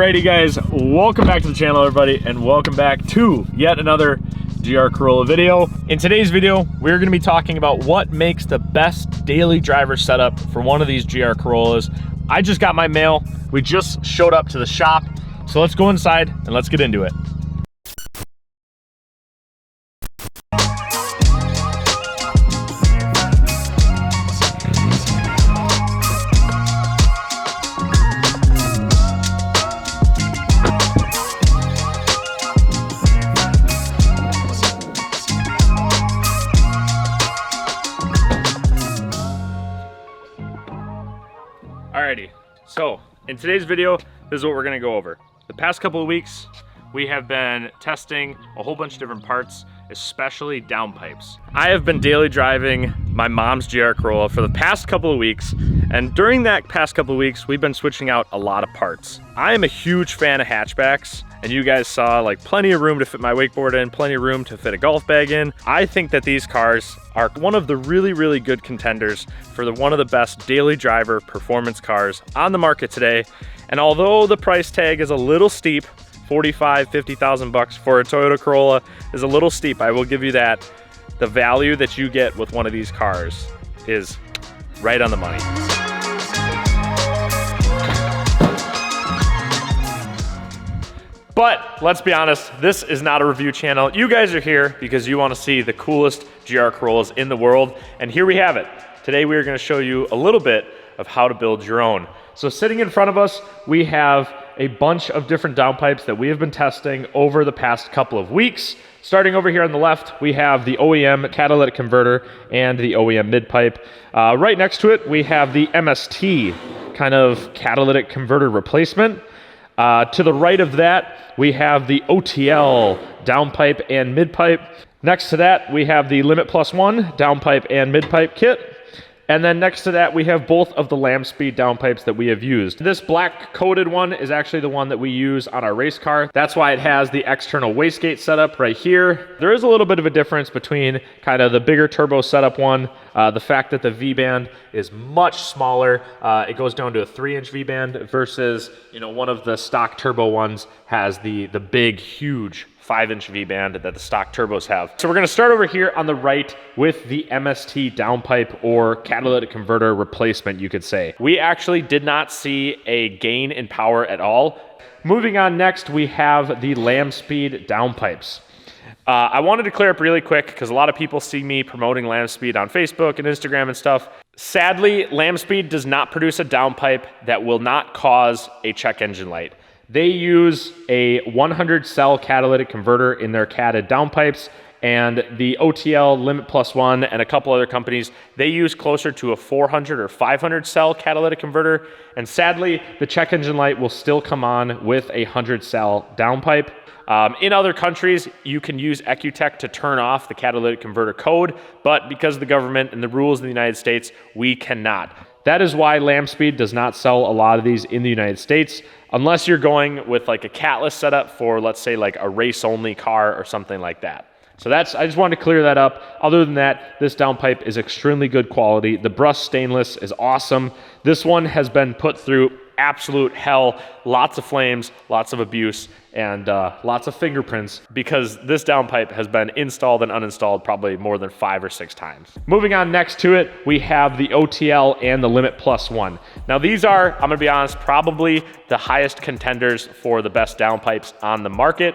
Alrighty guys, welcome back to the channel everybody, and welcome back to yet another GR Corolla video. In today's video, we're gonna be talking about what makes the best daily driver setup for one of these GR Corollas. I just got my mail. We just showed up to the shop. So let's go inside and let's get into it. Alrighty, so in today's video, this is what we're gonna go over. The past couple of weeks, we have been testing a whole bunch of different parts, especially downpipes. I have been daily driving my mom's GR Corolla for the past couple of weeks, and during that past couple of weeks, we've been switching out a lot of parts. I am a huge fan of hatchbacks, and you guys saw like plenty of room to fit my wakeboard in, plenty of room to fit a golf bag in. I think that these cars are one of the really good contenders for one of the best daily driver performance cars on the market today. And although the price tag is a little steep, 45, 50,000 bucks for a Toyota Corolla is a little steep, I will give you that. The value that you get with one of these cars is right on the money. But let's be honest, this is not a review channel. You guys are here because you want to see the coolest GR Corollas in the world, and here we have it. Today we are going to show you a little bit of how to build your own. So sitting in front of us, we have a bunch of different downpipes that we have been testing over the past couple of weeks. Starting over here on the left, we have the OEM catalytic converter and the OEM mid-pipe. Right next to it, we have the MST kind of catalytic converter replacement. To the right of that, we have the OTL downpipe and mid-pipe. Next to that, we have the Limit Plus One downpipe and mid-pipe kit. And then next to that, we have both of the Lamspeed downpipes that we have used. This black coated one is actually the one that we use on our race car. That's why it has the external wastegate setup right here. There is a little bit of a difference between kind of the bigger turbo setup one, the fact that the V-band is much smaller. It goes down to a 3-inch V-band versus, you know, one of the stock turbo ones has the big, huge 5-inch V-band that the stock turbos have. So we're gonna start over here on the right with the MST downpipe, or catalytic converter replacement, you could say. We actually did not see a gain in power at all. Moving on next, we have the Lamspeed downpipes. I wanted to clear up really quick because a lot of people see me promoting Lamspeed on Facebook and Instagram and stuff. Sadly, Lamspeed does not produce a downpipe that will not cause a check engine light. They use a 100 cell catalytic converter in their catted downpipes, and the OTL Limit Plus One and a couple other companies, they use closer to a 400 or 500 cell catalytic converter. And sadly, the check engine light will still come on with a 100 cell downpipe. In other countries, you can use Ecutech to turn off the catalytic converter code, but because of the government and the rules in the United States, we cannot. That is why Lamspeed does not sell a lot of these in the United States, unless you're going with like a catless setup for, let's say, like a race-only car or something like that. So I just wanted to clear that up. Other than that, this downpipe is extremely good quality. The brushed stainless is awesome. This one has been put through absolute hell, lots of flames, lots of abuse, and lots of fingerprints, because this downpipe has been installed and uninstalled probably more than 5 or 6 times. Moving on next to it, we have the OTL and the Limit Plus One. Now these are, I'm gonna be honest, probably the highest contenders for the best downpipes on the market.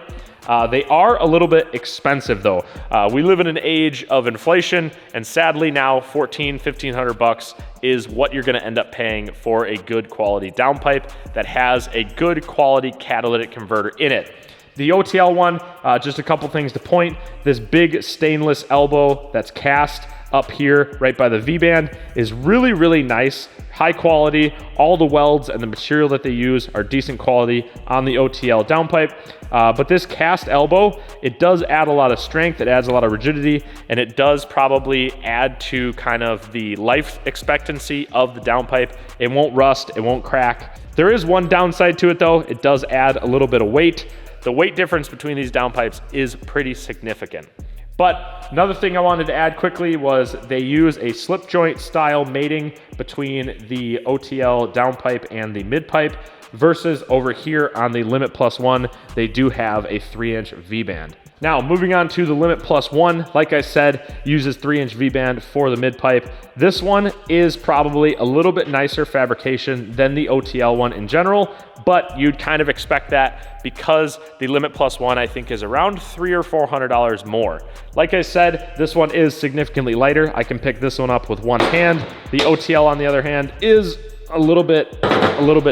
They are a little bit expensive though. We live in an age of inflation, and sadly now $1,500 bucks is what you're gonna end up paying for a good quality downpipe that has a good quality catalytic converter in it. The OTL one, just a couple things to point. This big stainless elbow that's cast up here right by the V-band is really nice, high quality. All the welds and the material that they use are decent quality on the OTL downpipe. But this cast elbow, it does add a lot of strength, it adds a lot of rigidity, and it does probably add to kind of the life expectancy of the downpipe. It won't rust, it won't crack. There is one downside to it though. It does add a little bit of weight. The weight difference between these downpipes is pretty significant. But another thing I wanted to add quickly was they use a slip joint style mating between the OTL downpipe and the mid pipe. versus over here on the Limit Plus One, they do have a 3-inch V-band. Now, moving on to the Limit Plus One, like I said, uses 3-inch V-band for the mid-pipe. This one is probably a little bit nicer fabrication than the OTL one in general, but you'd kind of expect that because the Limit Plus One, I think, is around $300 or $400 more. Like I said, this one is significantly lighter. I can pick this one up with one hand. The OTL, on the other hand, is a little bit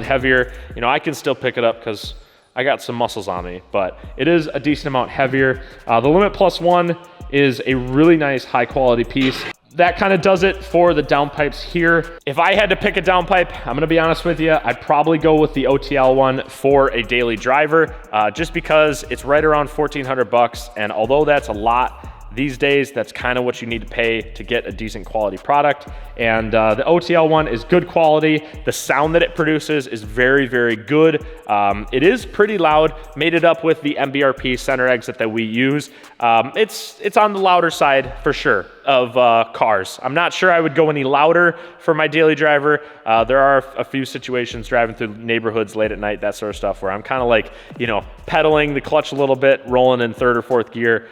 heavier. You know, I can still pick it up because I got some muscles on me, but it is a decent amount heavier. The Limit Plus One is a really nice high quality piece. That kind of does it for the downpipes here. If I had to pick a downpipe, I'm gonna be honest with you, I'd probably go with the OTL one for a daily driver, just because it's right around 1,400 bucks. And although that's a lot, these days, that's kind of what you need to pay to get a decent quality product. And the OTL one is good quality. The sound that it produces is very, very good. It is pretty loud, made it up with the MBRP center exit that we use. It's on the louder side for sure of cars. I'm not sure I would go any louder for my daily driver. There are a few situations driving through neighborhoods late at night, that sort of stuff, where I'm kind of like, you know, pedaling the clutch a little bit, rolling in 3rd or 4th gear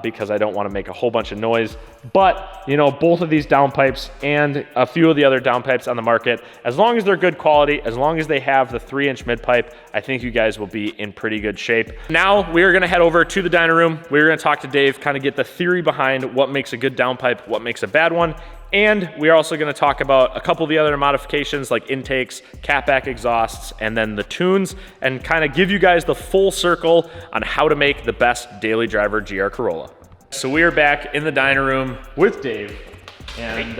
because I don't want to make a whole bunch of noise. But, you know, both of these downpipes and a few of the other downpipes on the market, as long as they're good quality, as long as they have the 3-inch mid pipe, I think you guys will be in pretty good shape. Now we're gonna head over to the dyno room. We're gonna talk to Dave, kind of get the theory behind what makes a good downpipe, what makes a bad one. And we're also gonna talk about a couple of the other modifications like intakes, catback exhausts, and then the tunes, and kind of give you guys the full circle on how to make the best daily driver GR Corolla. So we are back in the dyno room with Dave, and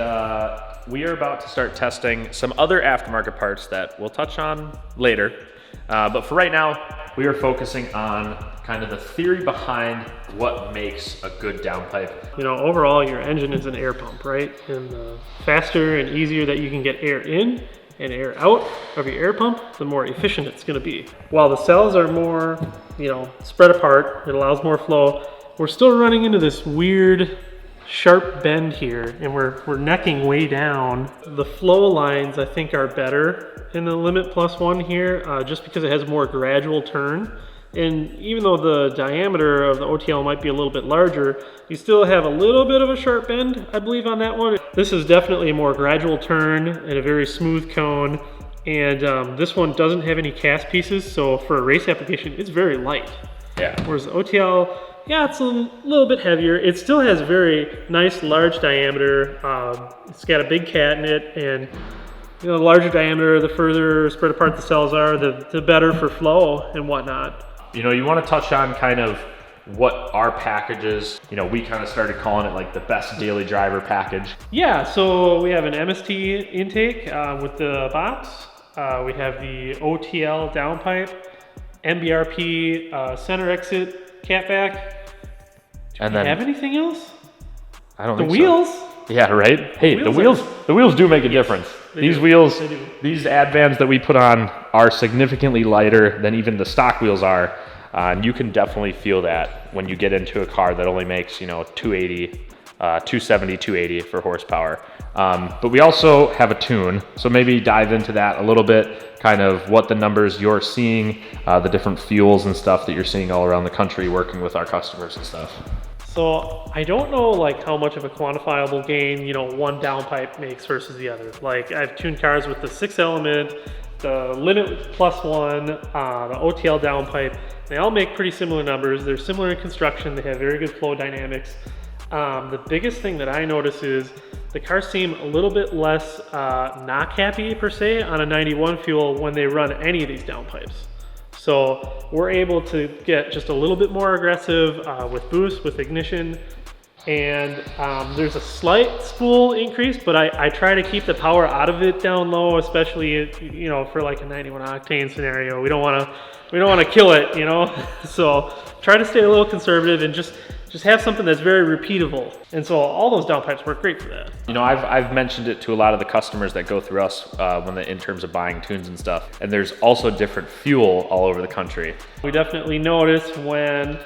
we are about to start testing some other aftermarket parts that we'll touch on later. But for right now, we are focusing on kind of the theory behind what makes a good downpipe. You know, overall, your engine is an air pump, right? And the faster and easier that you can get air in and air out of your air pump, the more efficient it's gonna be. While the cells are more, you know, spread apart, it allows more flow, we're still running into this weird sharp bend here, and we're necking way down. The flow lines, I think, are better in the Limit Plus One here, just because it has a more gradual turn. And even though the diameter of the OTL might be a little bit larger, you still have a little bit of a sharp bend, I believe, on that one. This is definitely a more gradual turn and a very smooth cone. And this one doesn't have any cast pieces, so for a race application, it's very light. Yeah. Whereas the OTL, yeah, it's a little bit heavier. It still has very nice, large diameter. It's got a big cat in it, and you know, the larger diameter, the further spread apart the cells are, the better for flow and whatnot. You know, you want to touch on kind of what our package is. You know, we kind of started calling it like the best daily driver package. Yeah, so we have an MST intake with the box. We have the OTL Downpipe, MBRP center exit, catback. Do we have anything else? I don't think so. The wheels? Yeah, right? Hey, the wheels do make a difference. These wheels, these Advans that we put on are significantly lighter than even the stock wheels are. And you can definitely feel that when you get into a car that only makes, you know, 270, 280 for horsepower. But we also have a tune. So maybe dive into that a little bit, kind of what the numbers you're seeing, the different fuels and stuff that you're seeing all around the country working with our customers and stuff. So I don't know like how much of a quantifiable gain, you know, one downpipe makes versus the other. Like I've tuned cars with the 6-element, the Limit Plus One, the OTL Downpipe. They all make pretty similar numbers. They're similar in construction. They have very good flow dynamics. The biggest thing that I notice is the cars seem a little bit less knock happy per se on a 91 fuel when they run any of these downpipes. So we're able to get just a little bit more aggressive with boost, with ignition, and there's a slight spool increase, but I try to keep the power out of it down low, especially, you know, for like a 91 octane scenario. We don't want to kill it, you know. So try to stay a little conservative and just have something that's very repeatable. And so all those downpipes work great for that. You know, I've mentioned it to a lot of the customers that go through us in terms of buying tunes and stuff. And there's also different fuel all over the country. We definitely notice when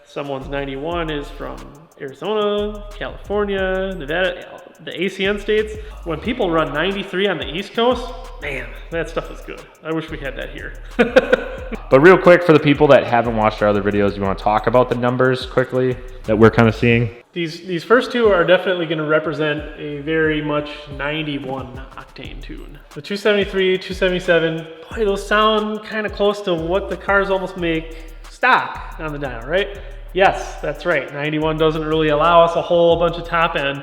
someone's 91 is from Arizona, California, Nevada, the ACN states. When people run 93 on the East Coast, man, that stuff is good. I wish we had that here. But real quick, for the people that haven't watched our other videos, you want to talk about the numbers quickly that we're kind of seeing? These first two are definitely going to represent a very much 91 octane tune. The 273, 277, boy, those sound kind of close to what the cars almost make stock on the dyno, right? Yes, that's right. 91 doesn't really allow us a whole bunch of top end,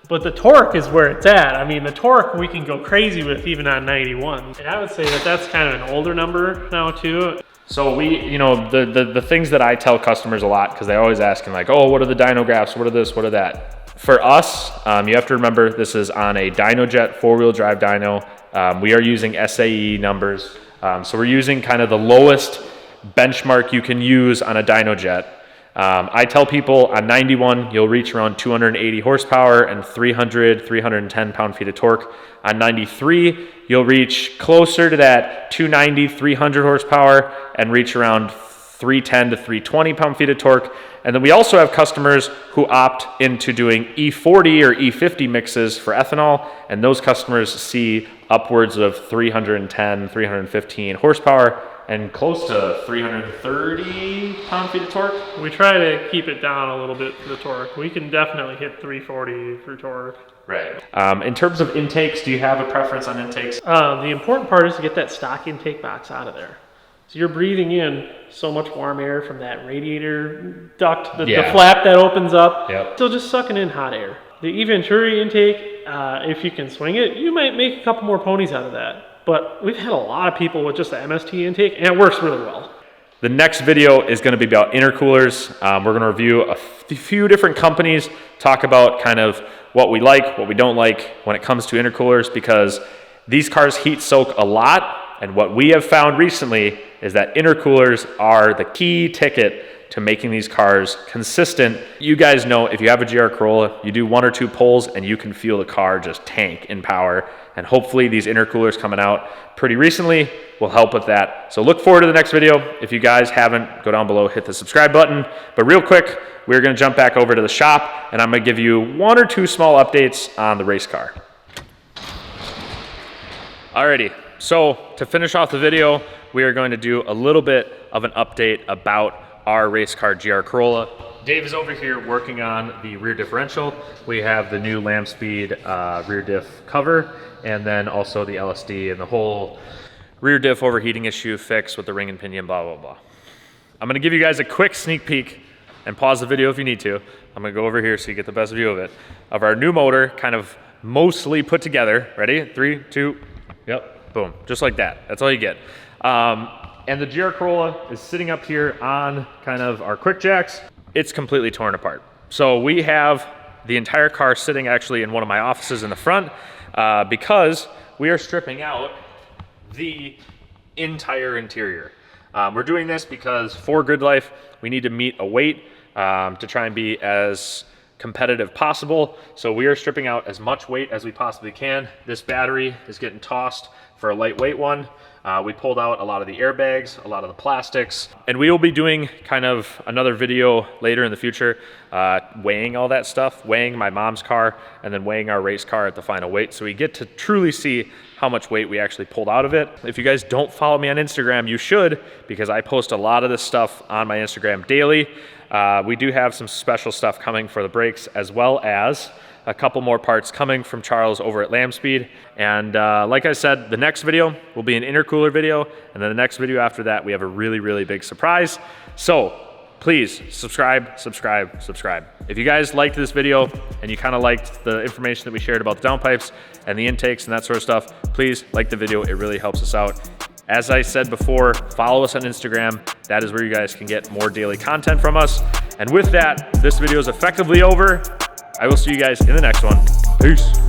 but the torque is where it's at. I mean, the torque we can go crazy with even on 91. And I would say that that's kind of an older number now too. So the things that I tell customers a lot, because they always asking like, oh, what are the dyno graphs? What are this? What are that? For us, you have to remember this is on a DynoJet 4-wheel drive dyno. We are using SAE numbers. So we're using kind of the lowest benchmark you can use on a DynoJet. I tell people on 91, you'll reach around 280 horsepower and 310 pound-feet of torque. On 93, you'll reach closer to that 290, 300 horsepower and reach around 310 to 320 pound-feet of torque. And then we also have customers who opt into doing E40 or E50 mixes for ethanol, and those customers see upwards of 310, 315 horsepower and close to 330 pound-feet of torque. We try to keep it down a little bit for the torque. We can definitely hit 340 for torque. Right. In terms of intakes, do you have a preference on intakes? The important part is to get that stock intake box out of there. So you're breathing in so much warm air from that radiator duct, the flap that opens up. Yep. Still just sucking in hot air. The E-Venturi intake, if you can swing it, you might make a couple more ponies out of that. But we've had a lot of people with just the MST intake, and it works really well. The next video is going to be about intercoolers. We're going to review a few different companies, talk about kind of what we like, what we don't like when it comes to intercoolers, because these cars heat soak a lot, and what we have found recently is that intercoolers are the key ticket to making these cars consistent. You guys know if you have a GR Corolla, you do 1 or 2 pulls and you can feel the car just tank in power. And hopefully these intercoolers coming out pretty recently will help with that. So look forward to the next video. If you guys haven't, go down below, hit the subscribe button. But real quick, we're gonna jump back over to the shop and I'm gonna give you 1 or 2 small updates on the race car. Alrighty, so to finish off the video, we are going to do a little bit of an update about our race car GR Corolla. Dave is over here working on the rear differential. We have the new Lamb Speed rear diff cover, and then also the LSD and the whole rear diff overheating issue fixed with the ring and pinion, blah, blah, blah. I'm gonna give you guys a quick sneak peek and pause the video if you need to. I'm gonna go over here so you get the best view of it, of our new motor kind of mostly put together. Ready? 3, 2, yep, boom, just like that. That's all you get. And the GR Corolla is sitting up here on kind of our quick jacks. It's completely torn apart. So we have the entire car sitting actually in one of my offices in the front because we are stripping out the entire interior. We're doing this because for Grid Life, we need to meet a weight to try and be as competitive possible. So we are stripping out as much weight as we possibly can. This battery is getting tossed for a lightweight one. We pulled out a lot of the airbags, a lot of the plastics, and we will be doing kind of another video later in the future, weighing all that stuff, weighing my mom's car, and then weighing our race car at the final weight, so we get to truly see how much weight we actually pulled out of it. If you guys don't follow me on Instagram, you should, because I post a lot of this stuff on my Instagram daily. We do have some special stuff coming for the brakes, as well as a couple more parts coming from Charles over at Lamb Speed. And like I said, the next video will be an intercooler video, and then the next video after that, we have a really, really big surprise. So please subscribe, subscribe, subscribe. If you guys liked this video and you kind of liked the information that we shared about the downpipes and the intakes and that sort of stuff, please like the video. It really helps us out. As I said before, follow us on Instagram. That is where you guys can get more daily content from us. And with that, this video is effectively over. I will see you guys in the next one. Peace.